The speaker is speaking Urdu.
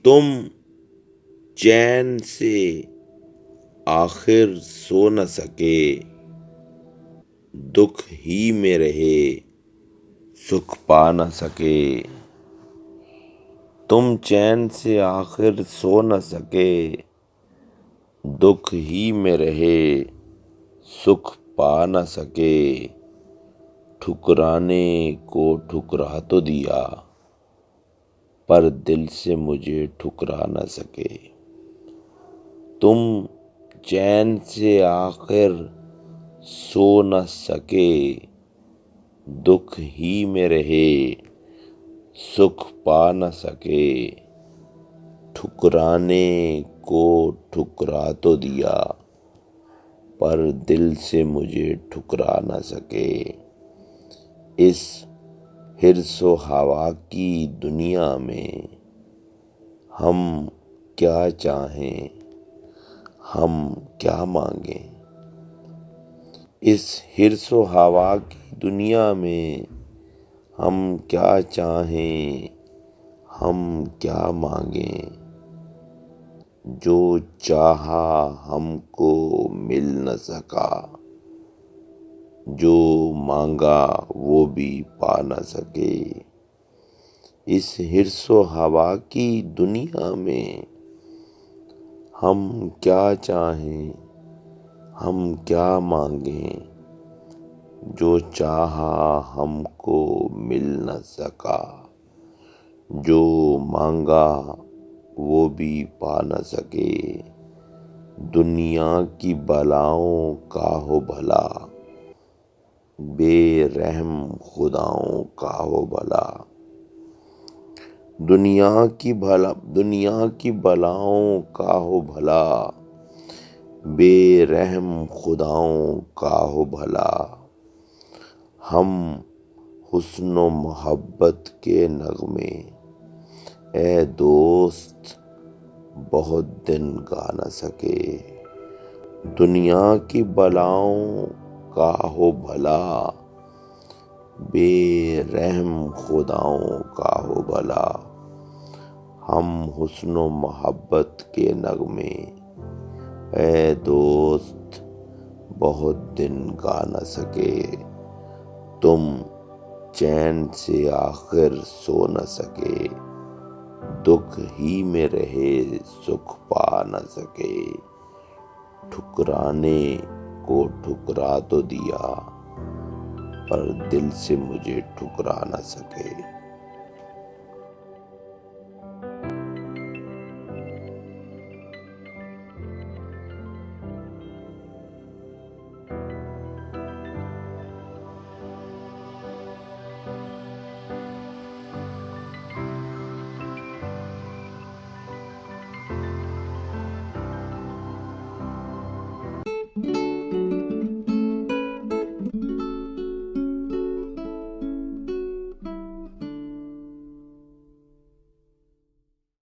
تم چین سے آخر سو نہ سکے، دکھ ہی میں رہے سکھ پا نہ سکے۔ تم چین سے آخر سو نہ سکے، دکھ ہی میں رہے سکھ پا نہ سکے۔ ٹھکرانے کو ٹھکرا تو دیا، پر دل سے مجھے ٹھکرا نہ سکے۔ تم چین سے آخر سو نہ سکے، دکھ ہی میں رہے سکھ پا نہ سکے۔ ٹھکرانے کو ٹھکرا تو دیا، پر دل سے مجھے ٹھکرا نہ سکے۔ اس حرص و ہوا کی دنیا میں ہم کیا چاہیں، ہم کیا مانگیں۔ اس حرص و ہوا کی دنیا میں ہم کیا چاہیں، ہم کیا مانگیں۔ جو چاہا ہم کو مل نہ سکا، جو مانگا وہ بھی پا نہ سکے۔ اس حرص و ہوا کی دنیا میں ہم کیا چاہیں، ہم کیا مانگیں۔ جو چاہا ہم کو مل نہ سکا، جو مانگا وہ بھی پا نہ سکے۔ دنیا کی بلاؤں کا ہو بھلا، بے رحم خداؤں کا ہو بھلا۔ دنیا کی بلاؤں کا ہو بھلا، بے رحم خداؤں کا ہو بھلا۔ ہم حسن و محبت کے نغمے اے دوست بہت دن گا نہ سکے۔ دنیا کی بلاؤں کا ہو بھلا، بے رحم خداؤں کا ہو بھلا۔ ہم حسن و محبت کے نغمے اے دوست بہت دن گا نہ سکے۔ تم چین سے آخر سو نہ سکے، دکھ ہی میں رہے سکھ پا نہ سکے۔ ٹھکرانے کو ٹھکرا تو دیا، پر دل سے مجھے ٹھکرا نہ سکے۔